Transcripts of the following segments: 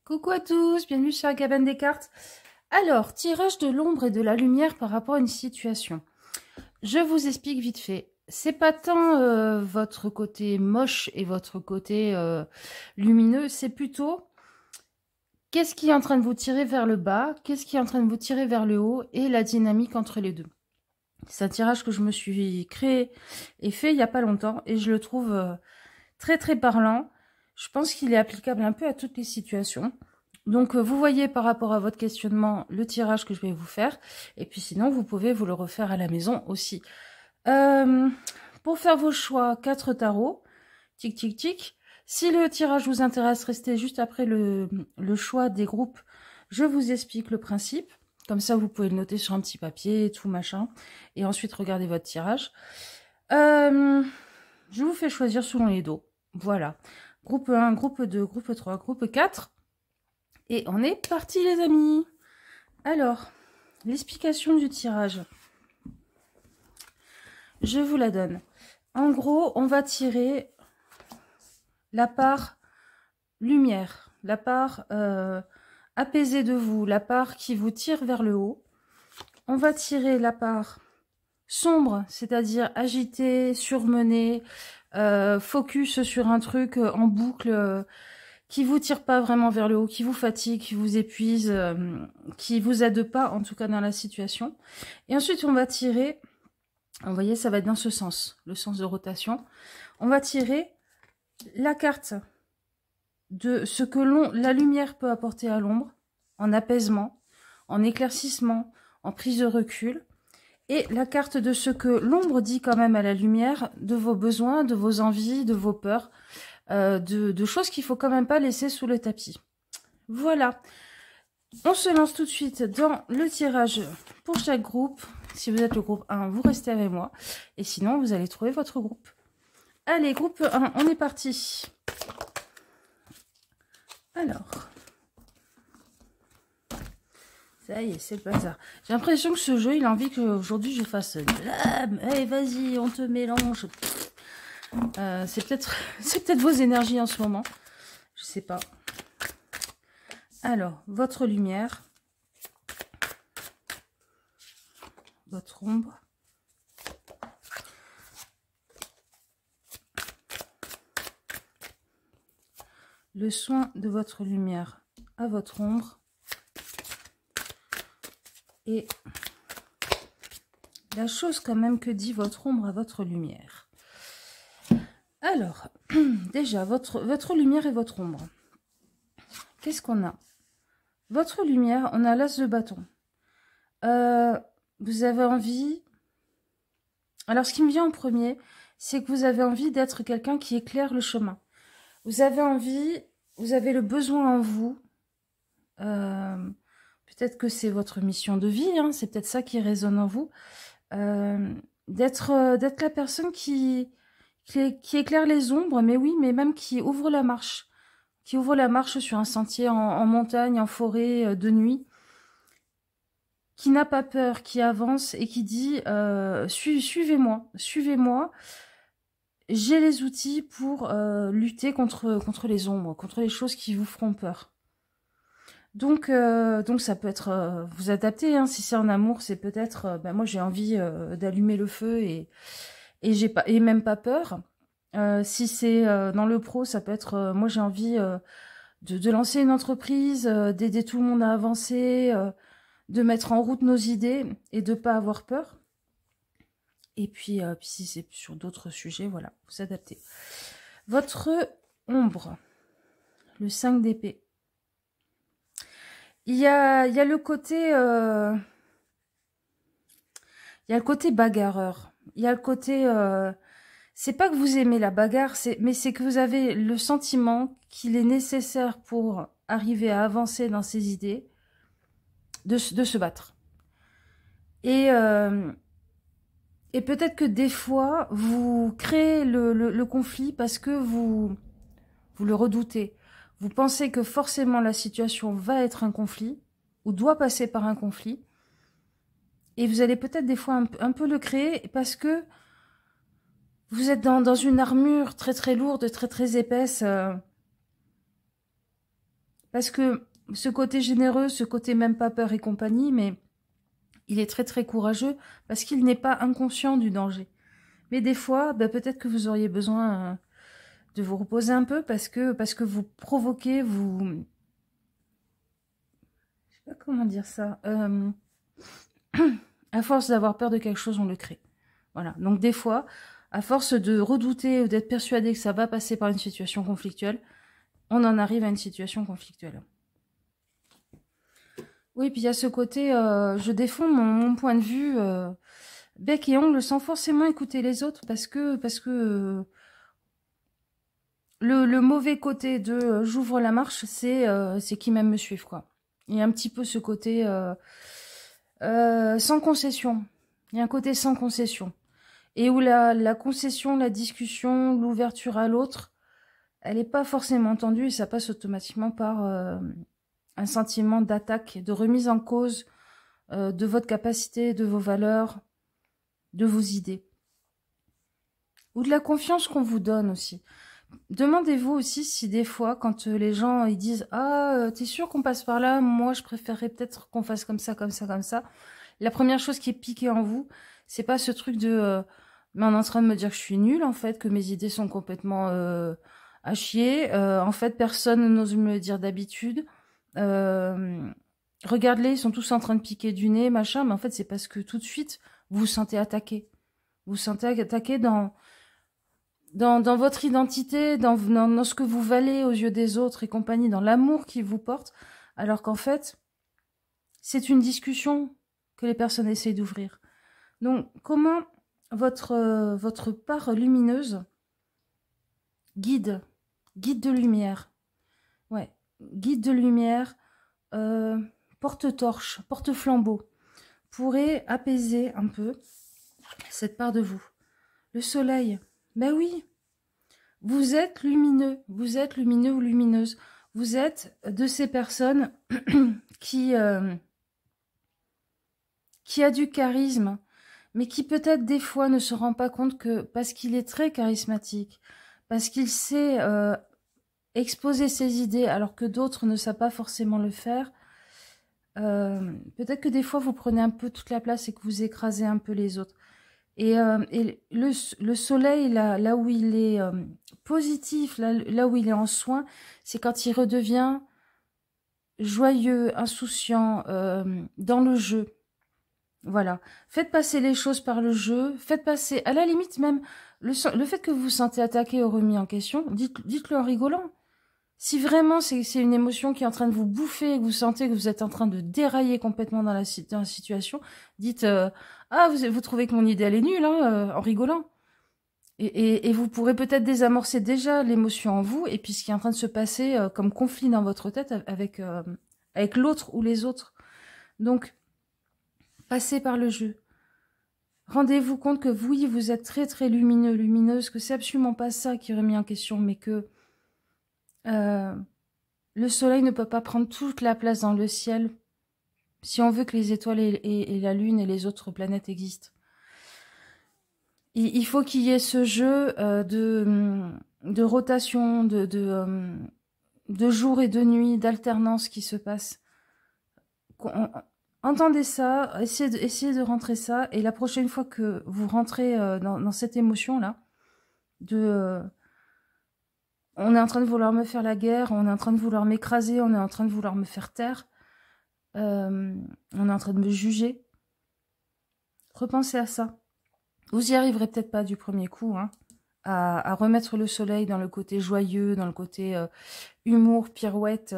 Coucou à tous, bienvenue sur la cabane des cartes. Alors, tirage de l'ombre et de la lumière par rapport à une situation. Je vous explique vite fait. C'est pas tant votre côté moche et votre côté lumineux, c'est plutôt qu'est-ce qui est en train de vous tirer vers le bas, qu'est-ce qui est en train de vous tirer vers le haut et la dynamique entre les deux. C'est un tirage que je me suis créé et fait il n'y a pas longtemps et je le trouve très très parlant. Je pense qu'il est applicable un peu à toutes les situations. Donc, vous voyez par rapport à votre questionnement le tirage que je vais vous faire. Et puis sinon, vous pouvez vous le refaire à la maison aussi. Pour faire vos choix, 4 tarots. Tic, tic, tic. Si le tirage vous intéresse, restez juste après le choix des groupes. Je vous explique le principe. Comme ça, vous pouvez le noter sur un petit papier et tout, machin. Et ensuite, regardez votre tirage. Je vous fais choisir selon les dos. Voilà. Groupe 1, groupe 2, groupe 3, groupe 4. Et on est parti les amis. Alors, l'explication du tirage. Je vous la donne. En gros, on va tirer la part lumière, la part apaisée de vous, la part qui vous tire vers le haut. On va tirer la part sombre, c'est-à-dire agitée, surmenée, focus sur un truc en boucle, qui vous tire pas vraiment vers le haut, qui vous fatigue, qui vous épuise, qui vous aide pas, en tout cas dans la situation. Et ensuite, on va tirer, vous voyez, ça va être dans ce sens, le sens de rotation. On va tirer la carte de ce que la lumière peut apporter à l'ombre, en apaisement, en éclaircissement, en prise de recul. Et la carte de ce que l'ombre dit quand même à la lumière, de vos besoins, de vos envies, de vos peurs, de choses qu'il faut quand même pas laisser sous le tapis. Voilà. On se lance tout de suite dans le tirage pour chaque groupe. Si vous êtes le groupe 1, vous restez avec moi. Et sinon, vous allez trouver votre groupe. Allez, groupe 1, on est parti. Alors. Ça y est, c'est le bazar. J'ai l'impression que ce jeu, il a envie qu'aujourd'hui je fasse... Allez, vas-y, on te mélange. C'est peut-être vos énergies en ce moment. Je sais pas. Alors, votre lumière. Votre ombre. Le soin de votre lumière à votre ombre. Et la chose quand même que dit votre ombre à votre lumière. Alors, déjà, votre lumière et votre ombre. Qu'est-ce qu'on a? Votre lumière, on a l'as de bâton. Vous avez envie... Alors, ce qui me vient en premier, c'est que vous avez envie d'être quelqu'un qui éclaire le chemin. Vous avez envie, vous avez le besoin en vous. Peut-être que c'est votre mission de vie, hein, c'est peut-être ça qui résonne en vous. D'être la personne qui éclaire les ombres, mais oui, mais même qui ouvre la marche. Qui ouvre la marche sur un sentier en montagne, en forêt, de nuit. Qui n'a pas peur, qui avance et qui dit suivez-moi, suivez-moi. J'ai les outils pour lutter contre les ombres, contre les choses qui vous feront peur. Donc ça peut être vous adapter, hein, si c'est en amour, c'est peut-être moi j'ai envie d'allumer le feu et même pas peur. Si c'est dans le pro, ça peut être moi j'ai envie de lancer une entreprise, d'aider tout le monde à avancer, de mettre en route nos idées et de pas avoir peur. Et puis si c'est sur d'autres sujets, voilà, vous adaptez. Votre ombre, le 5 d'épée. Il y a le côté bagarreur. Il y a le côté c'est pas que vous aimez la bagarre, mais c'est que vous avez le sentiment qu'il est nécessaire pour arriver à avancer dans ses idées de se battre. Et peut-être que des fois vous créez le conflit parce que vous le redoutez. Vous pensez que forcément la situation va être un conflit, ou doit passer par un conflit, et vous allez peut-être des fois un peu le créer, parce que vous êtes dans une armure très très lourde, très très épaisse, Parce que ce côté généreux, ce côté même pas peur et compagnie, mais il est très très courageux parce qu'il n'est pas inconscient du danger. Mais des fois, ben, peut-être que vous auriez besoin de vous reposer un peu parce que vous provoquez, vous... Je sais pas comment dire ça. À force d'avoir peur de quelque chose, on le crée. Voilà. Donc des fois, à force de redouter ou d'être persuadé que ça va passer par une situation conflictuelle, on en arrive à une situation conflictuelle. Oui, puis il y a ce côté, je défends mon point de vue bec et ongle sans forcément écouter les autres parce que le mauvais côté de j'ouvre la marche, c'est qui m'aime me suivre, quoi. Il y a un petit peu ce côté sans concession. Il y a un côté sans concession. Et où la concession, la discussion, l'ouverture à l'autre, elle n'est pas forcément entendue et ça passe automatiquement par un sentiment d'attaque, de remise en cause de votre capacité, de vos valeurs, de vos idées. Ou de la confiance qu'on vous donne aussi. Demandez-vous aussi si des fois, quand les gens ils disent « Ah, t'es sûr qu'on passe par là? Moi, je préférerais peut-être qu'on fasse comme ça, comme ça, comme ça. » La première chose qui est piquée en vous, c'est pas ce truc de mais on est en train de me dire que je suis nulle, en fait, que mes idées sont complètement à chier. En fait, personne n'ose me le dire d'habitude. Regarde-les, ils sont tous en train de piquer du nez, machin. Mais en fait, c'est parce que tout de suite, vous vous sentez attaqué. Vous vous sentez attaqué dans votre identité, dans ce que vous valez aux yeux des autres et compagnie, dans l'amour qu'ils vous portent, alors qu'en fait, c'est une discussion que les personnes essayent d'ouvrir. Donc, comment votre part lumineuse guide de lumière, ouais, guide de lumière, porte-torche, porte-flambeau, pourrait apaiser un peu cette part de vous. Le soleil, ben oui, vous êtes lumineux ou lumineuse. Vous êtes de ces personnes qui a du charisme, mais qui peut-être des fois ne se rend pas compte que parce qu'il est très charismatique, parce qu'il sait exposer ses idées alors que d'autres ne savent pas forcément le faire, peut-être que des fois vous prenez un peu toute la place et que vous écrasez un peu les autres. Et le soleil, là où il est positif, là où il est en soin, c'est quand il redevient joyeux, insouciant, dans le jeu. Voilà. Faites passer les choses par le jeu. Faites passer, à la limite même, le fait que vous vous sentez attaqué ou remis en question, dites-le en rigolant. Si vraiment c'est une émotion qui est en train de vous bouffer et que vous sentez que vous êtes en train de dérailler complètement dans la situation, dites ah, vous trouvez que mon idée elle est nulle, hein, en rigolant. Et vous pourrez peut-être désamorcer déjà l'émotion en vous et puis ce qui est en train de se passer comme conflit dans votre tête avec l'autre ou les autres. Donc, passez par le jeu. Rendez-vous compte que oui, vous êtes très très lumineux, lumineuse, que c'est absolument pas ça qui est remis en question, mais que le soleil ne peut pas prendre toute la place dans le ciel si on veut que les étoiles et la lune et les autres planètes existent. Il faut qu'il y ait ce jeu de rotation, de jour et de nuit, d'alternance qui se passe. Entendez ça, essayez de rentrer ça, et la prochaine fois que vous rentrez dans cette émotion-là, on est en train de vouloir me faire la guerre, on est en train de vouloir m'écraser, on est en train de vouloir me faire taire, on est en train de me juger. Repensez à ça. Vous y arriverez peut-être pas du premier coup, hein, à remettre le soleil dans le côté joyeux, dans le côté humour, pirouette,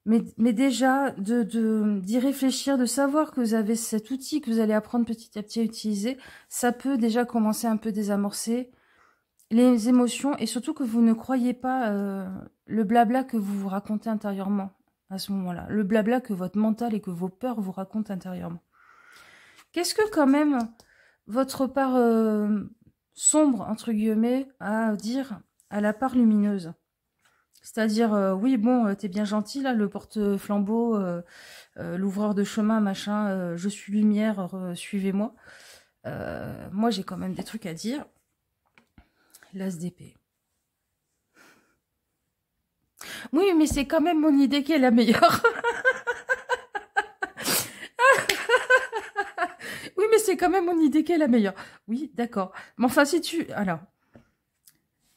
mais déjà d'y réfléchir, de savoir que vous avez cet outil que vous allez apprendre petit à petit à utiliser, ça peut déjà commencer un peu désamorcer les émotions et surtout que vous ne croyez pas le blabla que vous vous racontez intérieurement à ce moment-là, le blabla que votre mental et que vos peurs vous racontent intérieurement. Qu'est-ce que quand même votre part sombre, entre guillemets, à dire à la part lumineuse? C'est-à-dire, oui, bon, t'es bien gentil, là, le porte-flambeau, l'ouvreur de chemin, machin, je suis lumière, suivez-moi. Moi, j'ai quand même des trucs à dire. L'as d'épée. Oui, mais c'est quand même mon idée qui est la meilleure. Oui, mais c'est quand même mon idée qui est la meilleure. Oui, d'accord. Mais enfin, si tu... Alors,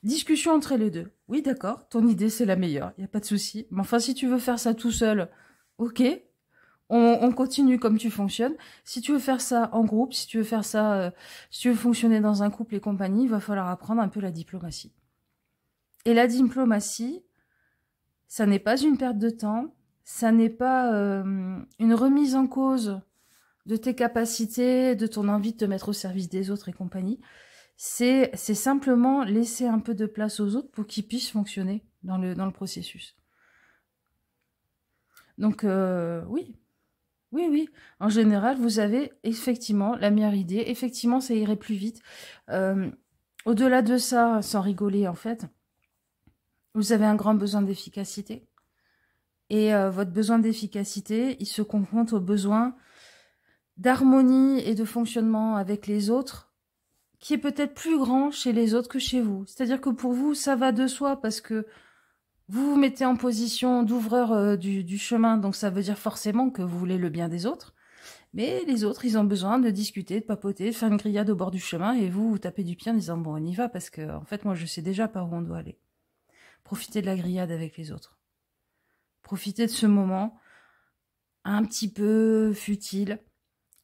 discussion entre les deux. Oui, d'accord, ton idée, c'est la meilleure. Il n'y a pas de souci. Mais enfin, si tu veux faire ça tout seul, ok, on continue comme tu fonctionnes. Si tu veux faire ça en groupe, si tu veux faire ça... si tu veux fonctionner dans un couple et compagnie, il va falloir apprendre un peu la diplomatie. Et la diplomatie, ça n'est pas une perte de temps, ça n'est pas une remise en cause de tes capacités, de ton envie de te mettre au service des autres et compagnie. C'est simplement laisser un peu de place aux autres pour qu'ils puissent fonctionner dans le processus. Donc, oui. Oui, oui. En général, vous avez effectivement la meilleure idée. Effectivement, ça irait plus vite. Au-delà de ça, sans rigoler, en fait, vous avez un grand besoin d'efficacité. Et votre besoin d'efficacité, il se confronte au besoin d'harmonie et de fonctionnement avec les autres, qui est peut-être plus grand chez les autres que chez vous. C'est-à-dire que pour vous, ça va de soi parce que vous vous mettez en position d'ouvreur du chemin, donc ça veut dire forcément que vous voulez le bien des autres. Mais les autres, ils ont besoin de discuter, de papoter, de faire une grillade au bord du chemin, et vous, vous tapez du pied en disant « bon, on y va » parce que, en fait, moi, je sais déjà par où on doit aller. Profitez de la grillade avec les autres. Profitez de ce moment un petit peu futile.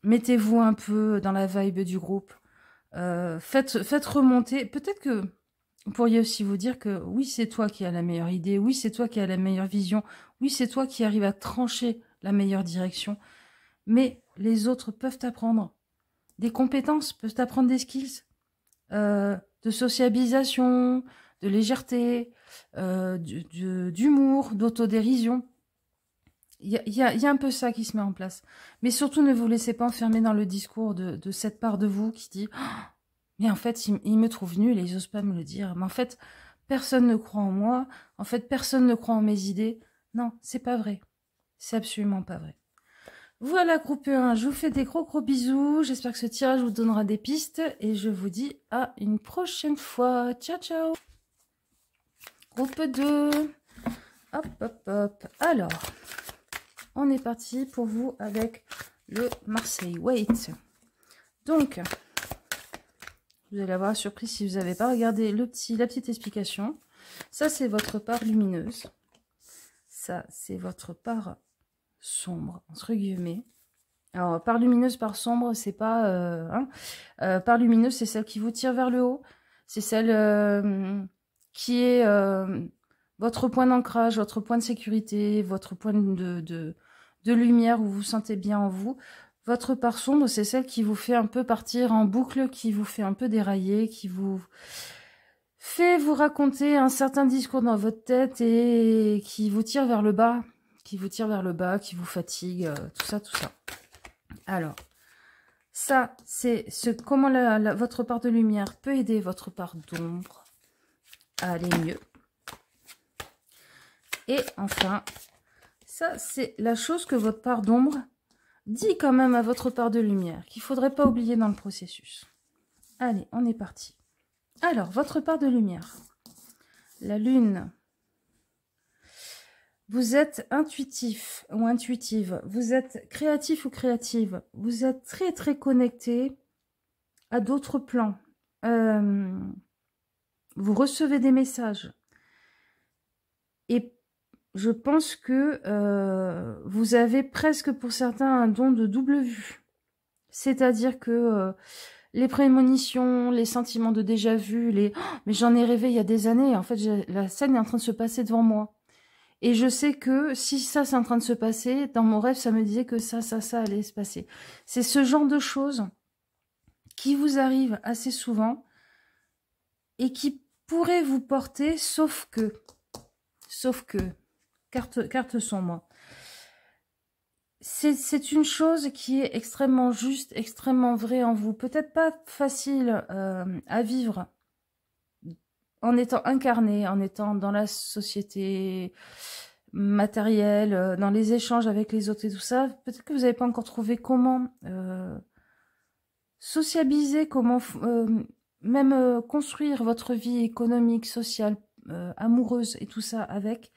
Mettez-vous un peu dans la vibe du groupe. Faites remonter. Peut-être que vous pourriez aussi vous dire que oui, c'est toi qui as la meilleure idée. Oui, c'est toi qui as la meilleure vision. Oui, c'est toi qui arrives à trancher la meilleure direction. Mais les autres peuvent t'apprendre des compétences, peuvent t'apprendre des skills de sociabilisation, de légèreté, d'humour, d'autodérision. Il y a un peu ça qui se met en place. Mais surtout, ne vous laissez pas enfermer dans le discours de cette part de vous qui dit oh, « mais en fait, il me trouve nul et ils n'osent pas me le dire. Mais en fait, personne ne croit en moi. En fait, personne ne croit en mes idées. » Non, c'est pas vrai. C'est absolument pas vrai. Voilà, groupe 1, je vous fais des gros bisous. J'espère que ce tirage vous donnera des pistes. Et je vous dis à une prochaine fois. Ciao, ciao. Groupe 2. Hop, hop, hop. Alors... on est parti pour vous avec le Marseille Wait. Donc, vous allez avoir la surprise si vous n'avez pas regardé la petite explication. Ça, c'est votre part lumineuse. Ça, c'est votre part sombre, entre guillemets. Alors, part lumineuse, part sombre, c'est pas... part lumineuse, c'est celle qui vous tire vers le haut. C'est celle qui est votre point d'ancrage, votre point de sécurité, votre point de lumière où vous vous sentez bien en vous. Votre part sombre, c'est celle qui vous fait un peu partir en boucle, qui vous fait un peu dérailler, qui vous fait vous raconter un certain discours dans votre tête et qui vous tire vers le bas, qui vous fatigue, tout ça. Alors, ça, c'est comment votre part de lumière peut aider votre part d'ombre à aller mieux. Et enfin, ça, c'est la chose que votre part d'ombre dit quand même à votre part de lumière, qu'il ne faudrait pas oublier dans le processus. Allez, on est parti. Alors, votre part de lumière. La lune. Vous êtes intuitif ou intuitive. Vous êtes créatif ou créative. Vous êtes très connecté à d'autres plans. Vous recevez des messages. Et je pense que vous avez presque pour certains un don de double vue. C'est-à-dire que les prémonitions, les sentiments de déjà-vu, les oh, « mais j'en ai rêvé il y a des années, en fait la scène est en train de se passer devant moi. » Et je sais que si ça c'est en train de se passer, dans mon rêve ça me disait que ça allait se passer. C'est ce genre de choses qui vous arrivent assez souvent et qui pourraient vous porter, sauf que, carte sombre. C'est une chose qui est extrêmement juste, extrêmement vraie en vous. Peut-être pas facile à vivre en étant incarné, en étant dans la société matérielle, dans les échanges avec les autres et tout ça. Peut-être que vous n'avez pas encore trouvé comment sociabiliser, comment même construire votre vie économique, sociale, amoureuse et tout ça avec,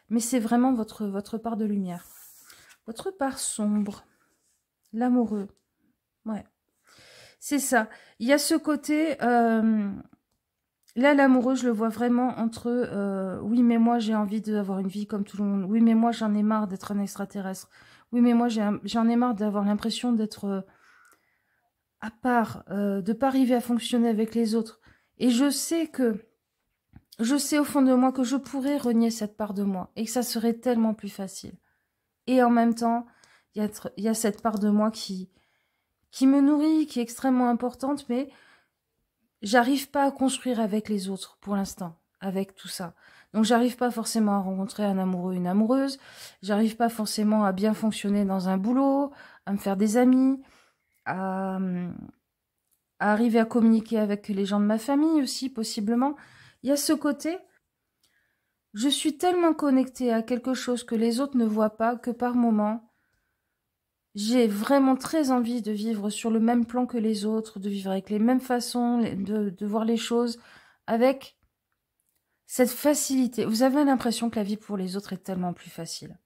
mais c'est vraiment votre part de lumière. Votre part sombre, l'amoureux, ouais. C'est ça. Il y a ce côté... là, l'amoureux, je le vois vraiment entre oui, mais moi, j'ai envie d'avoir une vie comme tout le monde. Oui, mais moi, j'en ai marre d'être un extraterrestre. Oui, mais moi, j'en ai marre d'avoir l'impression d'être à part, de pas arriver à fonctionner avec les autres. Et je sais au fond de moi que je pourrais renier cette part de moi et que ça serait tellement plus facile. Et en même temps, il y a cette part de moi qui me nourrit, qui est extrêmement importante, mais j'arrive pas à construire avec les autres pour l'instant, avec tout ça. Donc j'arrive pas forcément à rencontrer un amoureux, une amoureuse, j'arrive pas forcément à bien fonctionner dans un boulot, à me faire des amis, à arriver à communiquer avec les gens de ma famille aussi, possiblement. Il y a ce côté, je suis tellement connectée à quelque chose que les autres ne voient pas que par moment, j'ai vraiment très envie de vivre sur le même plan que les autres, de vivre avec les mêmes façons, de voir les choses avec cette facilité. Vous avez l'impression que la vie pour les autres est tellement plus facile.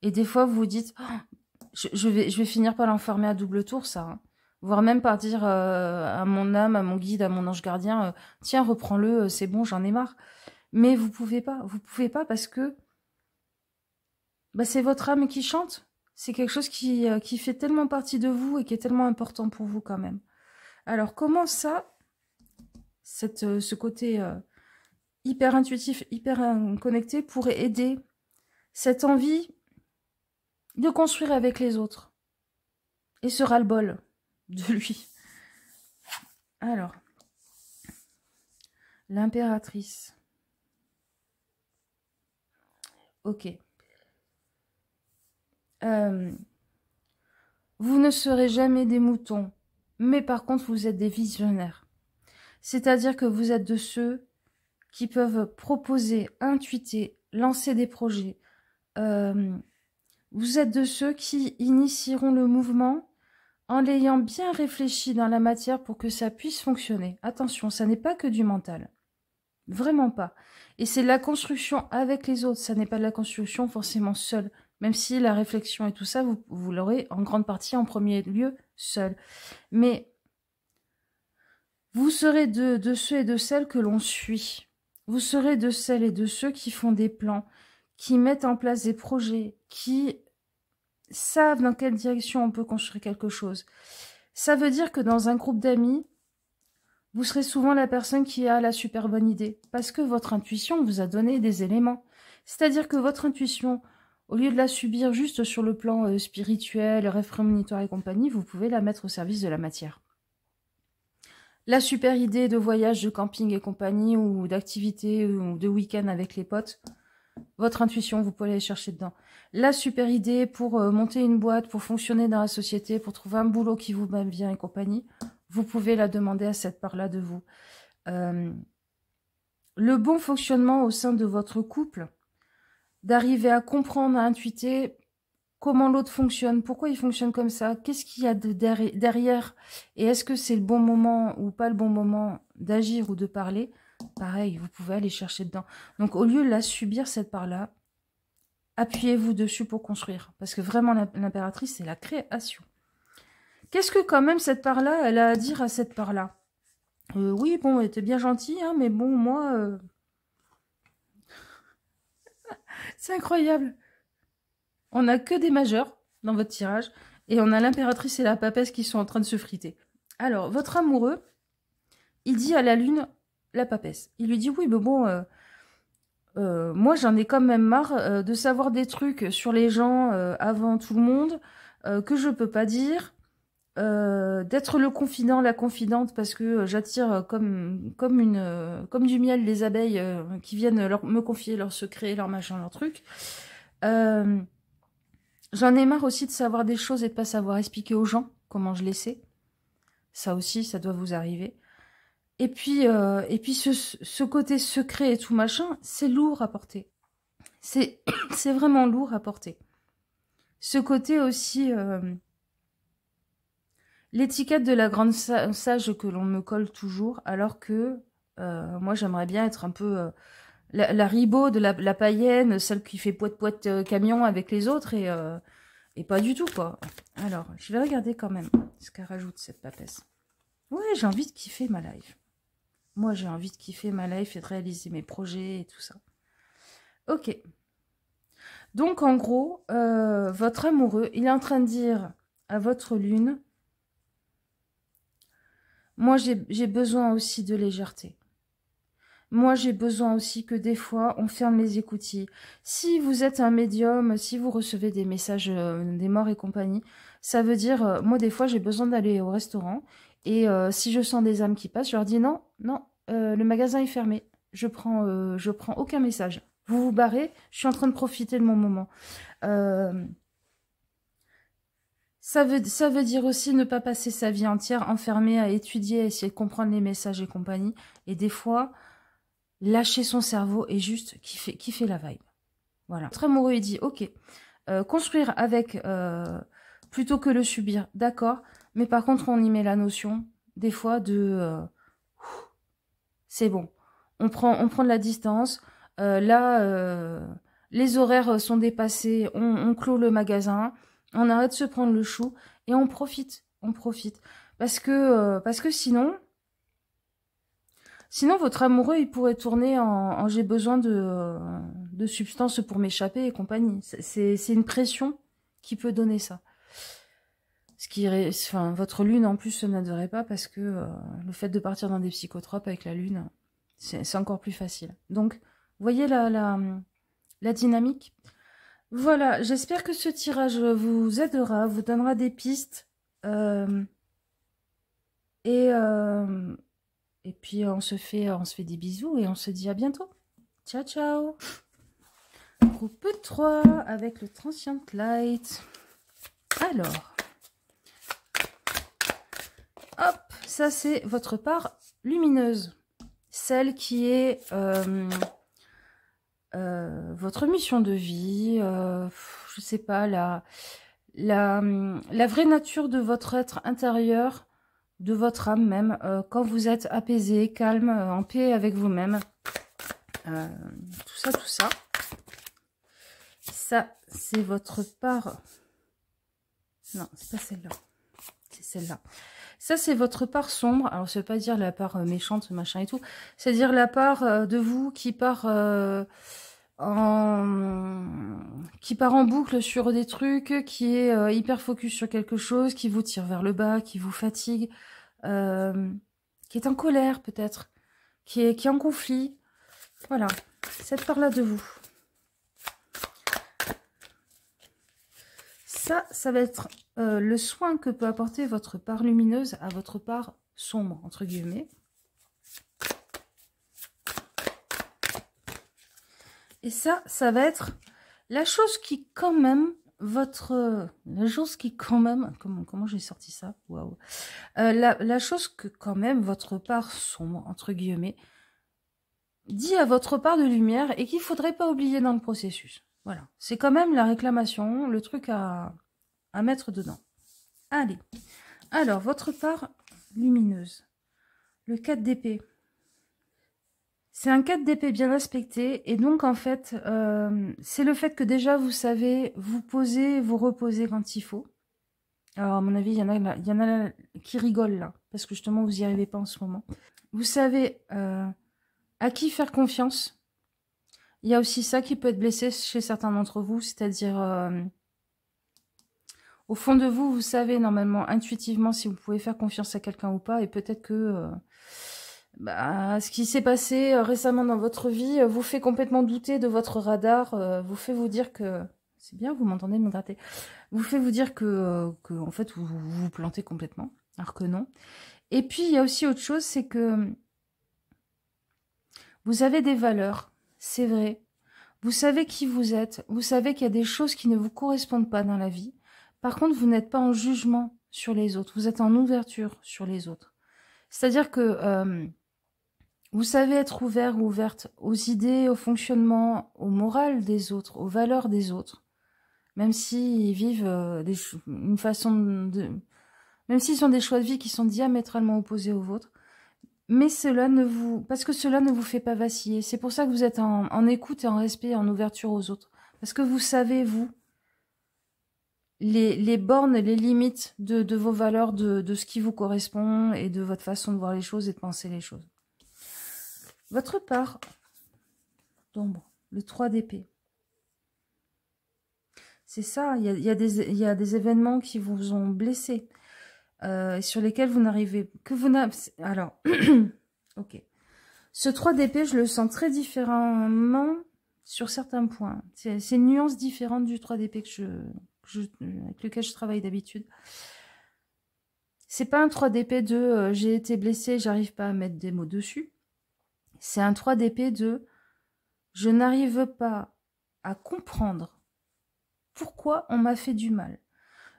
Et des fois, vous vous dites, oh, je vais finir par l'enfermer à double tour, ça. Hein. Voire même par dire à mon âme, à mon guide, à mon ange gardien, tiens, reprends-le, c'est bon, j'en ai marre. Mais vous pouvez pas parce que bah, c'est votre âme qui chante. C'est quelque chose qui fait tellement partie de vous et qui est tellement important pour vous quand même. Alors comment ça, ce côté hyper intuitif, hyper connecté pourrait aider cette envie de construire avec les autres et ce ras-le-bol de lui. Alors, l'impératrice. Ok. Vous ne serez jamais des moutons, mais par contre, vous êtes des visionnaires. C'est-à-dire que vous êtes de ceux qui peuvent proposer, intuiter, lancer des projets. Vous êtes de ceux qui initieront le mouvement en l'ayant bien réfléchi dans la matière pour que ça puisse fonctionner. Attention, ça n'est pas que du mental. Vraiment pas. Et c'est de la construction avec les autres, ça n'est pas de la construction forcément seule. Même si la réflexion et tout ça, vous l'aurez en grande partie en premier lieu seul. Mais vous serez de ceux et de celles que l'on suit. Vous serez de celles et de ceux qui font des plans, qui mettent en place des projets, qui savent dans quelle direction on peut construire quelque chose. Ça veut dire que dans un groupe d'amis, vous serez souvent la personne qui a la super bonne idée, parce que votre intuition vous a donné des éléments. C'est-à-dire que votre intuition, au lieu de la subir juste sur le plan spirituel, rêve prémonitoire et compagnie, vous pouvez la mettre au service de la matière. La super idée de voyage, de camping et compagnie, ou d'activité, ou de week-end avec les potes, votre intuition, vous pouvez aller chercher dedans. La super idée pour monter une boîte, pour fonctionner dans la société, pour trouver un boulot qui vous va bien et compagnie, vous pouvez la demander à cette part-là de vous. Le bon fonctionnement au sein de votre couple, d'arriver à comprendre, à intuiter comment l'autre fonctionne, pourquoi il fonctionne comme ça, qu'est-ce qu'il y a derrière, et est-ce que c'est le bon moment ou pas le bon moment d'agir ou de parler, pareil, vous pouvez aller chercher dedans. Donc au lieu de la subir, cette part-là, appuyez-vous dessus pour construire, parce que vraiment l'impératrice, c'est la création. Qu'est-ce que quand même cette part-là, elle a à dire à cette part-là? Oui, bon, elle était bien gentille, hein, mais bon, moi... c'est incroyable. On n'a que des majeurs dans votre tirage, et on a l'impératrice et la papesse qui sont en train de se friter. Alors, votre amoureux, il dit à la lune, la papesse, il lui dit, oui, mais bon... moi, j'en ai quand même marre de savoir des trucs sur les gens avant tout le monde que je peux pas dire, d'être le confident, la confidente, parce que j'attire comme du miel les abeilles qui viennent me confier leurs secrets, leurs machins, leurs trucs. J'en ai marre aussi de savoir des choses et de pas savoir expliquer aux gens comment je les sais. Ça aussi, ça doit vous arriver. Et puis ce côté secret et tout machin, c'est lourd à porter. C'est vraiment lourd à porter. Ce côté aussi... l'étiquette de la grande sage que l'on me colle toujours, alors que moi, j'aimerais bien être un peu la ribaude, la païenne, celle qui fait poète-poète camion avec les autres, et pas du tout, quoi. Alors, je vais regarder quand même ce qu'elle rajoute, cette papesse. Ouais, j'ai envie de kiffer ma life. Moi, j'ai envie de kiffer ma life et de réaliser mes projets et tout ça. Ok. Donc, en gros, votre amoureux, il est en train de dire à votre lune, moi, j'ai besoin aussi de légèreté. Moi, j'ai besoin aussi que des fois, on ferme les écoutilles. Si vous êtes un médium, si vous recevez des messages des morts et compagnie, ça veut dire, moi, des fois, j'ai besoin d'aller au restaurant. Et si je sens des âmes qui passent, je leur dis non, non, le magasin est fermé. Je prends aucun message. Vous vous barrez, je suis en train de profiter de mon moment. Ça veut dire aussi ne pas passer sa vie entière enfermée à étudier, à essayer de comprendre les messages et compagnie. Et des fois, lâcher son cerveau et juste kiffer la vibe. Voilà. Votre amoureux, il dit, ok, construire avec plutôt que le subir, d'accord. Mais par contre, on y met la notion, des fois, de... c'est bon. On prend de la distance. Là, les horaires sont dépassés. On clôt le magasin. On arrête de se prendre le chou. Et on profite. On profite. Parce que sinon... Sinon, votre amoureux, il pourrait tourner en j'ai besoin de substances pour m'échapper et compagnie. C'est une pression qui peut donner ça. Ce qui, enfin, votre lune, en plus, ne devrait pas parce que le fait de partir dans des psychotropes avec la lune, c'est encore plus facile. Donc, voyez la dynamique. Voilà, j'espère que ce tirage vous aidera, vous donnera des pistes. Et puis, on se fait des bisous et on se dit à bientôt. Ciao, ciao. Groupe 3 avec le Transient Light. Alors, hop, ça c'est votre part lumineuse. Celle qui est votre mission de vie, je sais pas, la vraie nature de votre être intérieur, de votre âme même, quand vous êtes apaisé, calme, en paix avec vous-même. Tout ça. Ça, c'est votre part... Non, c'est pas celle-là. C'est celle-là. Ça, c'est votre part sombre. Alors, ça veut pas dire la part méchante, machin et tout. C'est-à-dire la part de vous qui part en boucle sur des trucs, qui est hyper focus sur quelque chose, qui vous tire vers le bas, qui vous fatigue, qui est en colère peut-être, qui est en conflit. Voilà, cette part-là de vous. Ça va être le soin que peut apporter votre part lumineuse à votre part sombre, entre guillemets. Et ça va être la chose qui quand même, comment j'ai sorti ça? Waouh. La chose que quand même votre part sombre, entre guillemets, dit à votre part de lumière et qu'il ne faudrait pas oublier dans le processus. Voilà, c'est quand même la réclamation, le truc à mettre dedans. Allez, alors, votre part lumineuse, le 4 d'épée. C'est un 4 d'épée bien respecté, et donc en fait, c'est le fait que déjà vous savez vous poser, vous reposer quand il faut. Alors à mon avis, il y en a qui rigolent là, parce que justement vous n'y arrivez pas en ce moment. Vous savez à qui faire confiance. Il y a aussi ça qui peut être blessé chez certains d'entre vous, c'est-à-dire au fond de vous, vous savez normalement, intuitivement, si vous pouvez faire confiance à quelqu'un ou pas, et peut-être que ce qui s'est passé récemment dans votre vie vous fait complètement douter de votre radar, vous fait vous dire que... C'est bien, vous m'entendez me gratter. Vous fait vous dire que en fait, vous vous plantez complètement, alors que non. Et puis, il y a aussi autre chose, c'est que vous avez des valeurs, c'est vrai. Vous savez qui vous êtes, vous savez qu'il y a des choses qui ne vous correspondent pas dans la vie. Par contre, vous n'êtes pas en jugement sur les autres, vous êtes en ouverture sur les autres. C'est-à-dire que vous savez être ouvert ou ouverte aux idées, au fonctionnement, au moral des autres, aux valeurs des autres. Même s'ils vivent même s'ils ont des choix de vie qui sont diamétralement opposés aux vôtres. Mais parce que cela ne vous fait pas vaciller. C'est pour ça que vous êtes en écoute et en respect, en ouverture aux autres. Parce que vous savez, vous, les bornes, les limites de vos valeurs, de ce qui vous correspond et de votre façon de voir les choses et de penser les choses. Votre part d'ombre, le 3 d'épée. C'est ça, il y a des événements qui vous ont blessé, sur lesquels vous n'arrivez... Alors, ok. Ce 3 d'épée, je le sens très différemment sur certains points. C'est une nuance différente du 3 d'épée avec lequel je travaille d'habitude. C'est pas un 3 d'épée de j'ai été blessé, j'arrive pas à mettre des mots dessus. C'est un 3 d'épée de je n'arrive pas à comprendre pourquoi on m'a fait du mal.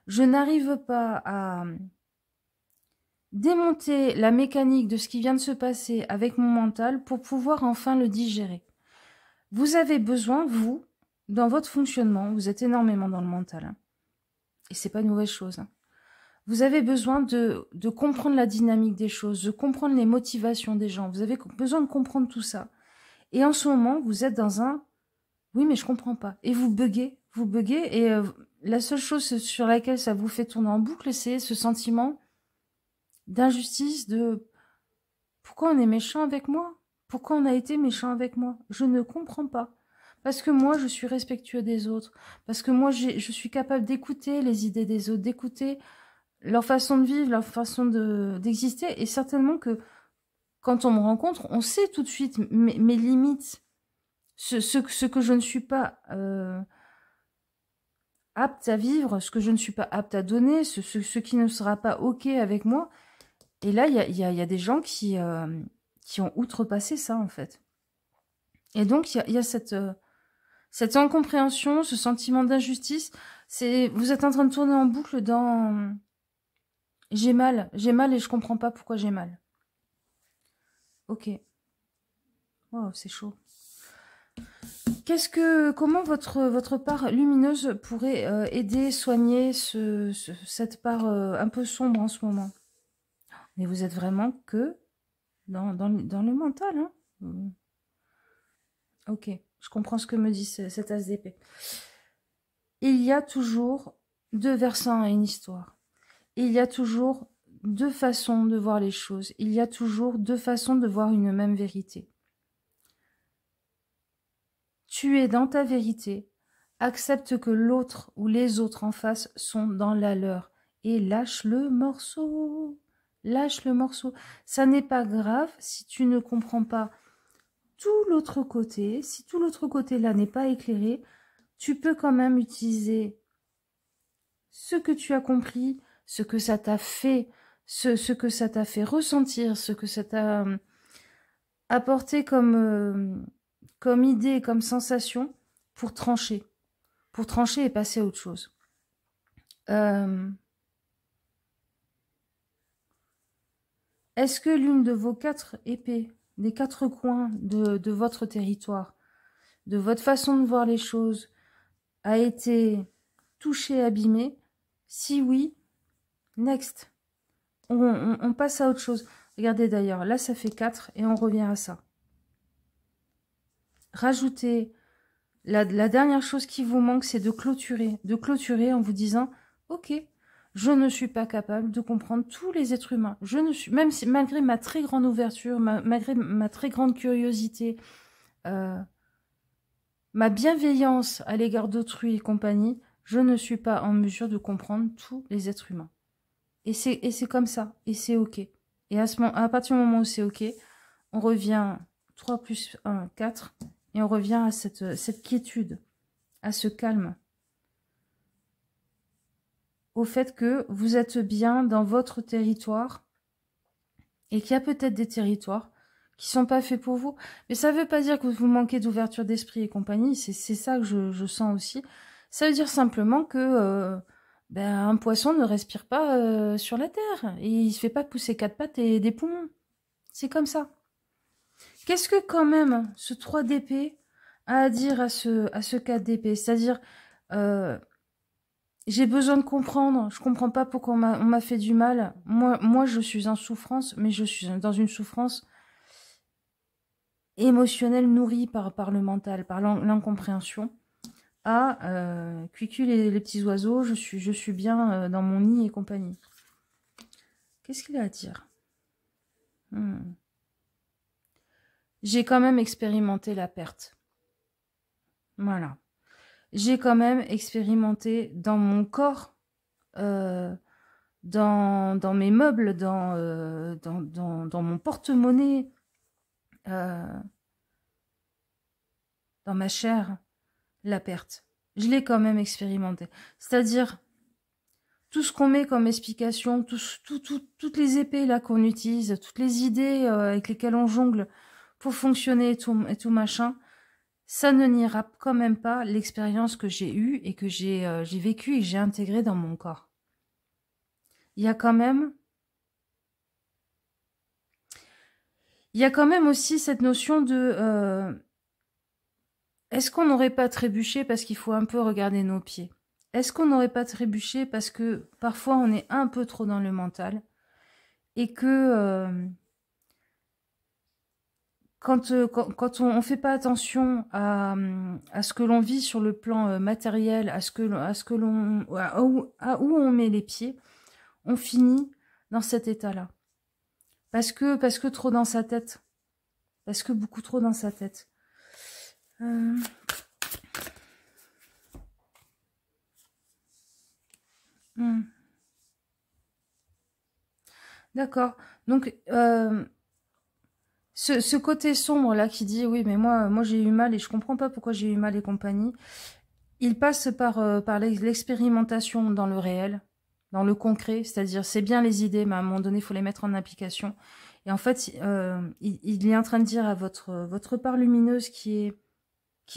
Je n'arrive pas à démonter la mécanique de ce qui vient de se passer avec mon mental pour pouvoir enfin le digérer. Vous avez besoin, vous, dans votre fonctionnement, vous êtes énormément dans le mental, hein, et c'est pas une mauvaise chose, hein. Vous avez besoin de comprendre la dynamique des choses, de comprendre les motivations des gens. Vous avez besoin de comprendre tout ça. Et en ce moment, vous êtes dans un « oui, mais je comprends pas ». Et vous buguez, et la seule chose sur laquelle ça vous fait tourner en boucle, c'est ce sentiment d'injustice, de « pourquoi on est méchant avec moi ? Pourquoi on a été méchant avec moi ? Je ne comprends pas. Parce que moi, je suis respectueux des autres. Parce que moi, je suis capable d'écouter les idées des autres, d'écouter leur façon de vivre, leur façon d'exister. Et certainement que quand on me rencontre, on sait tout de suite mes limites, ce que je ne suis pas apte à vivre, ce que je ne suis pas apte à donner, ce qui ne sera pas OK avec moi. Et là, il y a des gens qui ont outrepassé ça, en fait. Et donc, il y a cette incompréhension, ce sentiment d'injustice. Vous êtes en train de tourner en boucle dans... j'ai mal et je comprends pas pourquoi j'ai mal. Ok. Wow, c'est chaud. Comment votre part lumineuse pourrait aider, soigner cette part un peu sombre en ce moment? Mais vous êtes vraiment que dans le mental, hein. Ok, je comprends ce que me dit cet as d'épée. Il y a toujours deux versants à une histoire. Il y a toujours deux façons de voir les choses. Il y a toujours deux façons de voir une même vérité. Tu es dans ta vérité. Accepte que l'autre ou les autres en face sont dans la leur. Et lâche le morceau. Lâche le morceau. Ça n'est pas grave si tu ne comprends pas tout l'autre côté. Si tout l'autre côté là n'est pas éclairé, tu peux quand même utiliser ce que tu as compris, ce que ça t'a fait, ce que ça t'a fait ressentir, ce que ça t'a apporté comme idée, comme sensation, pour trancher et passer à autre chose. Est-ce que l'une de vos 4 épées, des 4 coins de votre territoire, de votre façon de voir les choses, a été touchée, abîmée? Si oui, next. On passe à autre chose. Regardez d'ailleurs, là ça fait 4 et on revient à ça. Rajoutez, la dernière chose qui vous manque, c'est de clôturer en vous disant, ok, je ne suis pas capable de comprendre tous les êtres humains. Je ne suis, même si, malgré ma très grande ouverture, malgré ma très grande curiosité, ma bienveillance à l'égard d'autrui et compagnie, je ne suis pas en mesure de comprendre tous les êtres humains. Et c'est comme ça, et c'est ok. Et à partir du moment où c'est ok, on revient 3 plus 1, 4, et on revient à cette quiétude, à ce calme. Au fait que vous êtes bien dans votre territoire, et qu'il y a peut-être des territoires qui sont pas faits pour vous. Mais ça veut pas dire que vous manquez d'ouverture d'esprit et compagnie, c'est ça que je sens aussi. Ça veut dire simplement que... un poisson ne respire pas sur la terre. Et il ne se fait pas pousser 4 pattes et des poumons. C'est comme ça. Qu'est-ce que quand même ce 3 d'épée a à dire à ce 4 d'épée? C'est-à-dire, J'ai besoin de comprendre. Je comprends pas pourquoi on m'a fait du mal. Moi, je suis en souffrance, mais je suis dans une souffrance émotionnelle nourrie par le mental, par l'incompréhension. Ah, cuicule les petits oiseaux, je suis bien dans mon nid et compagnie. Qu'est-ce qu'il a à dire? J'ai quand même expérimenté la perte. Voilà. J'ai quand même expérimenté dans mon corps, dans mes meubles, dans mon porte-monnaie, dans ma chair, la perte. Je l'ai quand même expérimenté. C'est-à-dire, tout ce qu'on met comme explication, toutes les épées là qu'on utilise, toutes les idées avec lesquelles on jongle pour fonctionner et tout machin, ça ne niera quand même pas l'expérience que j'ai eue et que j'ai vécue et que j'ai intégrée dans mon corps. Il y a quand même aussi cette notion de est-ce qu'on n'aurait pas trébuché parce qu'il faut un peu regarder nos pieds? Est-ce qu'on n'aurait pas trébuché parce que parfois on est un peu trop dans le mental et que quand on fait pas attention à ce que l'on vit sur le plan matériel, à où on met les pieds, on finit dans cet état-là. Parce que trop dans sa tête. Parce que beaucoup trop dans sa tête. D'accord. Donc, ce côté sombre là qui dit oui mais moi j'ai eu mal et je comprends pas pourquoi j'ai eu mal et compagnie, il passe par l'expérimentation dans le réel, dans le concret, c'est-à-dire c'est bien les idées mais à un moment donné il faut les mettre en application et en fait il est en train de dire à votre part lumineuse qui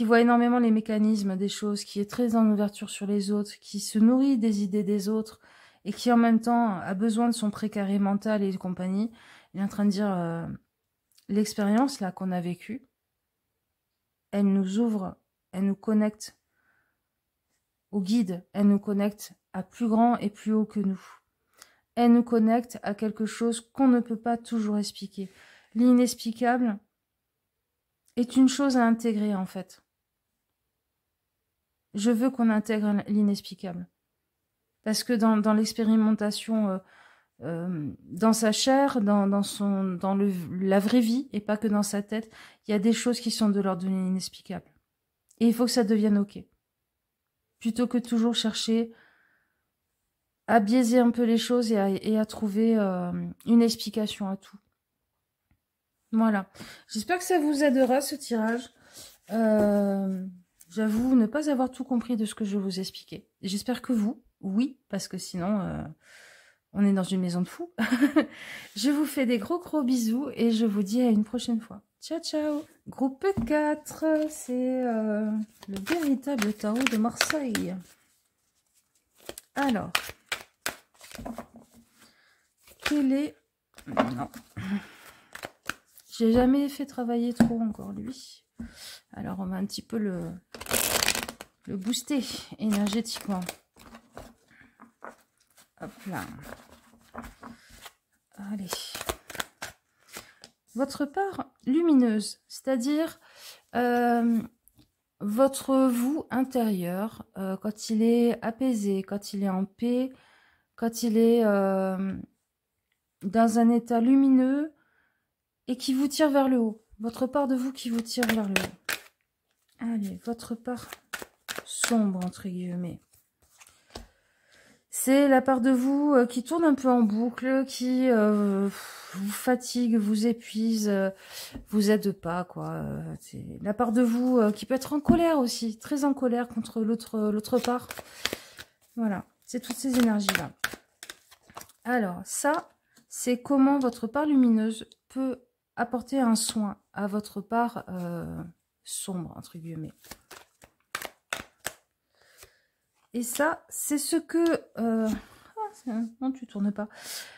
voit énormément les mécanismes des choses, qui est très en ouverture sur les autres, qui se nourrit des idées des autres et qui en même temps a besoin de son précaré mental et compagnie, il est en train de dire l'expérience là qu'on a vécue, elle nous ouvre, elle nous connecte au guide, elle nous connecte à plus grand et plus haut que nous. Elle nous connecte à quelque chose qu'on ne peut pas toujours expliquer. L'inexplicable est une chose à intégrer en fait. Je veux qu'on intègre l'inexplicable. Parce que dans l'expérimentation, dans sa chair, dans la vraie vie, et pas que dans sa tête, il y a des choses qui sont de l'ordre de l'inexplicable. Et il faut que ça devienne OK. Plutôt que toujours chercher à biaiser un peu les choses et à trouver une explication à tout. Voilà. J'espère que ça vous aidera, ce tirage. J'avoue ne pas avoir tout compris de ce que je vous expliquais. J'espère que vous, oui, parce que sinon, on est dans une maison de fous. Je vous fais des gros bisous et je vous dis à une prochaine fois. Ciao, ciao. Groupe 4, c'est le véritable tarot de Marseille. Alors, quel est... Non. J'ai jamais fait travailler trop encore lui. Alors, on va un petit peu le booster énergétiquement. Hop là. Allez. Votre part lumineuse, c'est-à-dire votre vous intérieur, quand il est apaisé, quand il est en paix, quand il est dans un état lumineux et qui vous tire vers le haut. Votre part de vous qui vous tire vers le haut. Allez, votre part sombre, entre guillemets. C'est la part de vous qui tourne un peu en boucle, qui vous fatigue, vous épuise, vous aide pas, quoi. C'est la part de vous qui peut être en colère aussi, très en colère contre l'autre part. Voilà, c'est toutes ces énergies-là. Alors, ça, c'est comment votre part lumineuse peut apporter un soin à votre part sombre, entre guillemets. Et ça, c'est ce que... non, tu tournes pas.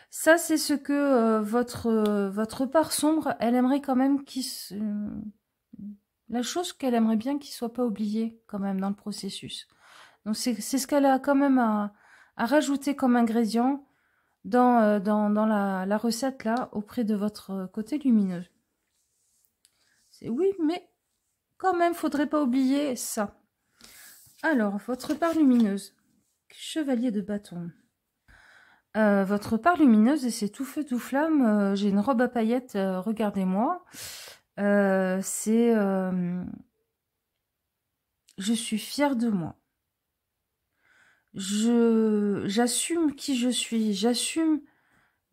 Ça, c'est ce que votre part sombre, elle aimerait quand même la chose qu'elle aimerait bien qu'il ne soit pas oublié quand même dans le processus. Donc c'est ce qu'elle a quand même à rajouter comme ingrédient dans la recette là, auprès de votre côté lumineux. C'est oui, mais quand même, faudrait pas oublier ça. Alors, votre part lumineuse. Chevalier de bâton. Votre part lumineuse, et c'est tout feu, tout flamme. J'ai une robe à paillettes, regardez-moi. C'est... je suis fière de moi. J'assume qui je suis. J'assume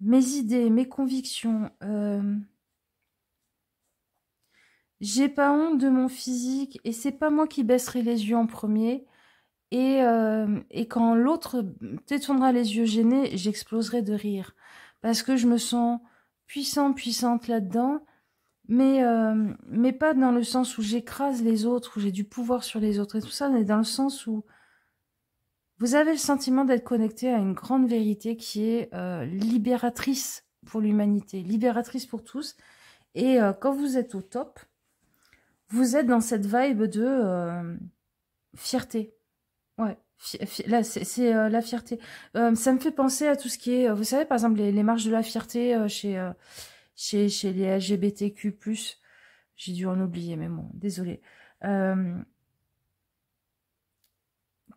mes idées, mes convictions. J'ai pas honte de mon physique et c'est pas moi qui baisserai les yeux en premier. Et quand l'autre détournera les yeux gênés, j'exploserai de rire. Parce que je me sens puissante là-dedans, mais pas dans le sens où j'écrase les autres, où j'ai du pouvoir sur les autres et tout ça, mais dans le sens où vous avez le sentiment d'être connecté à une grande vérité qui est libératrice pour l'humanité, libératrice pour tous. Et quand vous êtes au top, vous êtes dans cette vibe de fierté. Ouais, là, c'est la fierté. Ça me fait penser à tout ce qui est... vous savez, par exemple, les marches de la fierté chez les LGBTQ+. J'ai dû en oublier, mais bon, désolé.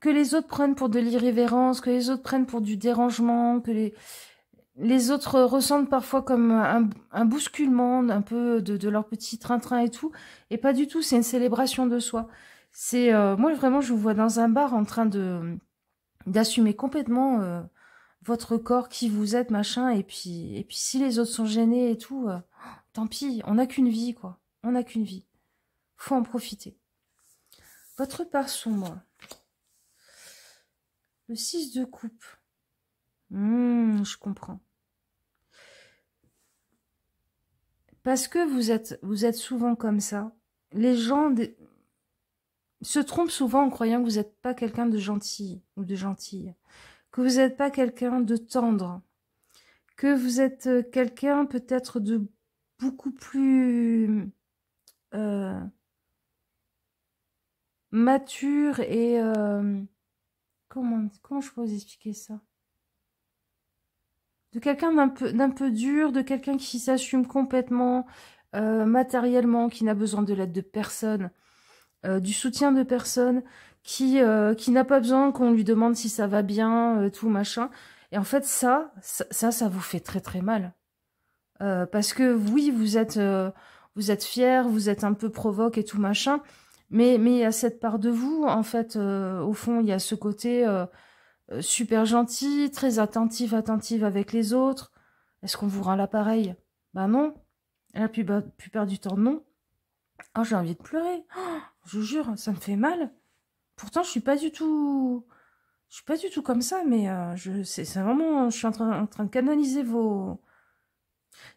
Que les autres prennent pour de l'irrévérence, que les autres prennent pour du dérangement, que les autres ressentent parfois comme un bousculement un peu de leur petit train-train et tout. Et pas du tout, c'est une célébration de soi. C'est moi vraiment je vous vois dans un bar en train d'assumer complètement votre corps, qui vous êtes, machin, et puis si les autres sont gênés et tout, tant pis, on n'a qu'une vie, quoi. On n'a qu'une vie. Faut en profiter. Votre part sombre. Le 6 de coupe. Je comprends. Parce que vous êtes souvent comme ça. Les gens se trompent souvent en croyant que vous n'êtes pas quelqu'un de gentil ou de gentille. Que vous n'êtes pas quelqu'un de tendre. Que vous êtes quelqu'un peut-être de beaucoup plus mature et... comment je peux vous expliquer ça? De quelqu'un d'un peu dur, de quelqu'un qui s'assume complètement matériellement, qui n'a besoin de l'aide de personne, du soutien de personne, qui n'a pas besoin qu'on lui demande si ça va bien, tout machin. Et en fait, ça vous fait très très mal. Parce que oui, vous êtes fier, vous êtes un peu provoque et tout machin, mais il y a cette part de vous, en fait, au fond, il y a ce côté super gentil, très attentive avec les autres. Est-ce qu'on vous rend l'appareil? Ben non. La plupart du temps, non. Oh, j'ai envie de pleurer. Oh, je vous jure, ça me fait mal. Pourtant, je suis pas du tout comme ça, mais c'est vraiment, je suis en train de canaliser vos...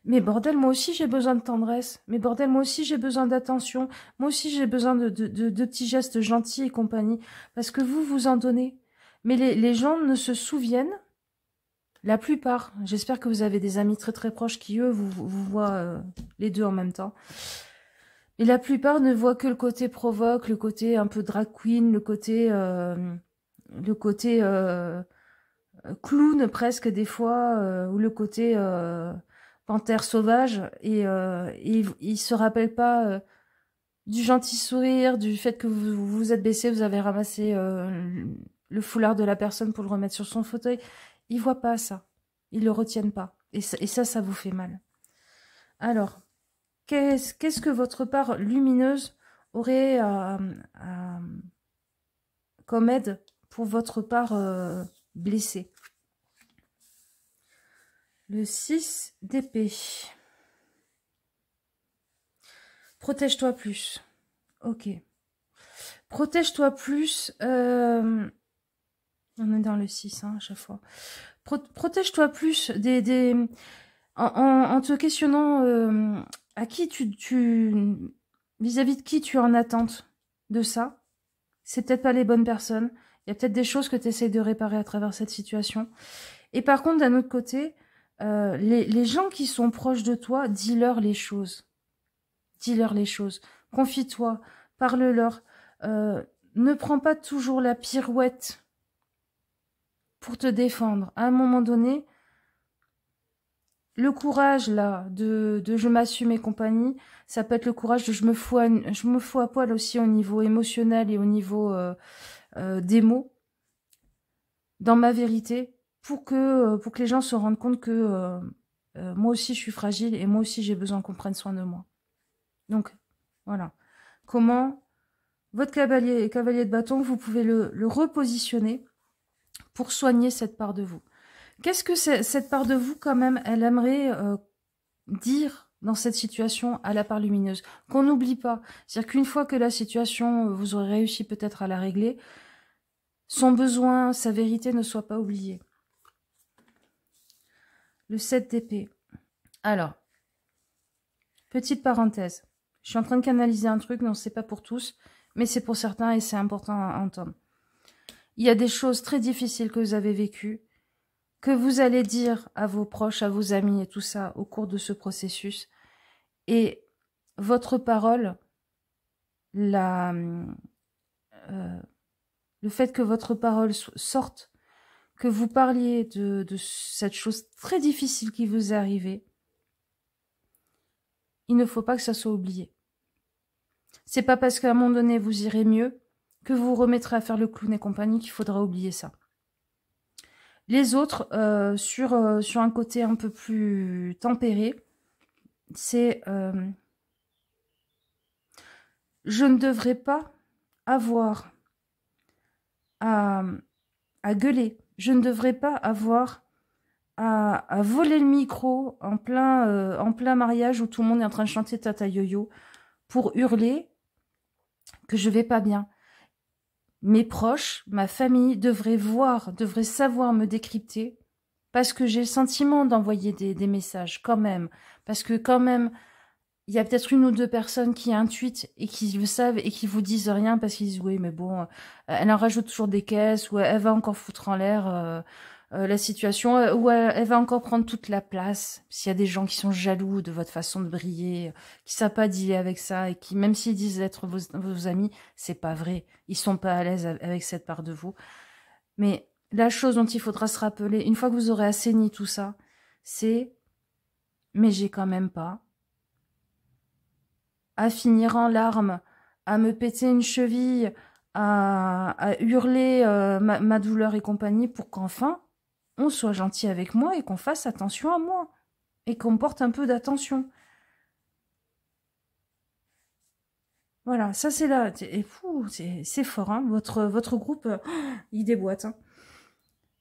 Mais bordel, moi aussi j'ai besoin de tendresse. Mais bordel, moi aussi j'ai besoin d'attention. Moi aussi j'ai besoin de petits gestes gentils et compagnie. Parce que vous en donnez. Mais les gens ne se souviennent, la plupart, j'espère que vous avez des amis très très proches qui, eux, vous voient les deux en même temps. Et la plupart ne voient que le côté provoque, le côté un peu drag queen, le côté clown presque des fois, ou le côté panthère sauvage. Et ils se rappellent pas du gentil sourire, du fait que vous vous êtes baissé, vous avez ramassé le foulard de la personne pour le remettre sur son fauteuil. Ils voient pas ça. Ils le retiennent pas. Et ça vous fait mal. Alors, qu'est-ce que votre part lumineuse aurait comme aide pour votre part blessée? Le 6 d'épée. Protège-toi plus. Ok. Protège-toi plus. On est dans le 6 à chaque fois. Protège-toi plus en te questionnant à qui vis-à-vis de qui tu es en attente de ça. C'est peut-être pas les bonnes personnes. Il y a peut-être des choses que tu essayes de réparer à travers cette situation. Et par contre, d'un autre côté, les gens qui sont proches de toi, dis-leur les choses. Dis-leur les choses. Confie-toi. Parle-leur. ne prends pas toujours la pirouette pour te défendre. À un moment donné, le courage là de je m'assume et compagnie, ça peut être le courage de je me fous à poil aussi au niveau émotionnel et au niveau des mots dans ma vérité pour que les gens se rendent compte que moi aussi je suis fragile et moi aussi j'ai besoin qu'on prenne soin de moi. Donc voilà. Comment votre cavalier de bâton, vous pouvez le repositionner pour soigner cette part de vous. Qu'est-ce que cette part de vous, quand même, elle aimerait dire dans cette situation à la part lumineuse? Qu'on n'oublie pas. C'est-à-dire qu'une fois que la situation, vous aurez réussi peut-être à la régler, son besoin, sa vérité ne soit pas oubliée. Le 7 d'épée. Alors, petite parenthèse. Je suis en train de canaliser un truc, non, c'est pas pour tous, mais c'est pour certains et c'est important à entendre. Il y a des choses très difficiles que vous avez vécues, que vous allez dire à vos proches, à vos amis et tout ça au cours de ce processus. Et votre parole, le fait que votre parole sorte, que vous parliez de cette chose très difficile qui vous est arrivée, il ne faut pas que ça soit oublié. C'est pas parce qu'à un moment donné vous irez mieux que vous vous remettrez à faire le clown et compagnie qu'il faudra oublier ça. Les autres, sur un côté un peu plus tempéré, c'est je ne devrais pas avoir à gueuler. Je ne devrais pas avoir à voler le micro en plein mariage où tout le monde est en train de chanter Tata Yo-Yo pour hurler que je vais pas bien. Mes proches, ma famille devraient savoir me décrypter parce que j'ai le sentiment d'envoyer des messages quand même. Parce que quand même, il y a peut-être une ou deux personnes qui intuitent et qui le savent et qui vous disent rien parce qu'ils disent oui mais bon, elle en rajoute toujours des caisses ou elle va encore foutre en l'air la situation ou elle va encore prendre toute la place. S'il y a des gens qui sont jaloux de votre façon de briller, qui savent pas dealer avec ça et qui même s'ils disent être vos amis, c'est pas vrai. Ils sont pas à l'aise avec cette part de vous. Mais la chose dont il faudra se rappeler une fois que vous aurez assaini tout ça, c'est mais j'ai quand même pas à finir en larmes, à me péter une cheville, à hurler ma douleur et compagnie pour qu'enfin, on soit gentil avec moi et qu'on fasse attention à moi. Et qu'on porte un peu d'attention. Voilà, ça c'est là. Et c'est fort, hein. Votre groupe, il déboîte. Hein.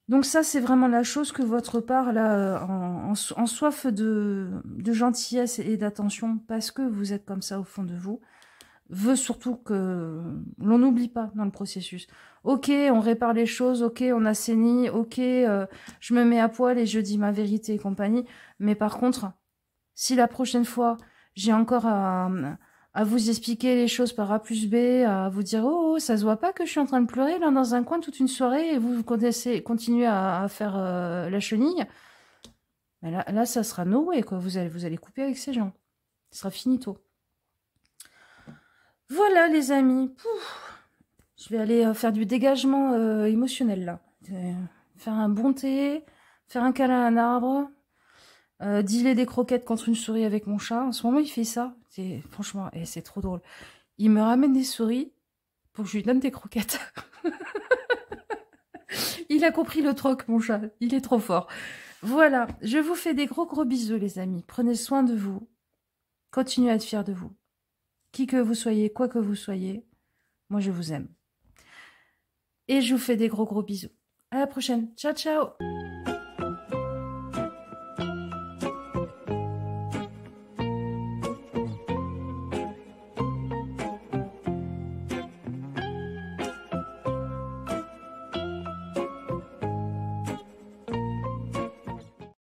Donc ça, c'est vraiment la chose que votre part, là, en soif de gentillesse et d'attention, parce que vous êtes comme ça au fond de vous, veut surtout que l'on n'oublie pas dans le processus. Ok, on répare les choses, ok, on assainit, ok, je me mets à poil et je dis ma vérité et compagnie. Mais par contre, si la prochaine fois, j'ai encore à vous expliquer les choses par A plus B, à vous dire oh, ça se voit pas que je suis en train de pleurer là dans un coin toute une soirée et vous continuez à faire la chenille, mais là, ça sera no way, quoi. Vous allez couper avec ces gens. Ce sera finito. Voilà les amis. Pouf. Je vais aller faire du dégagement émotionnel là. Faire un bon thé, faire un câlin à un arbre, dealer des croquettes contre une souris avec mon chat. En ce moment, il fait ça. Franchement, c'est trop drôle. Il me ramène des souris pour que je lui donne des croquettes. Il a compris le troc, mon chat. Il est trop fort. Voilà, je vous fais des gros bisous, les amis. Prenez soin de vous. Continuez à être fiers de vous. Qui que vous soyez, quoi que vous soyez, moi, je vous aime. Et je vous fais des gros bisous. À la prochaine. Ciao, ciao.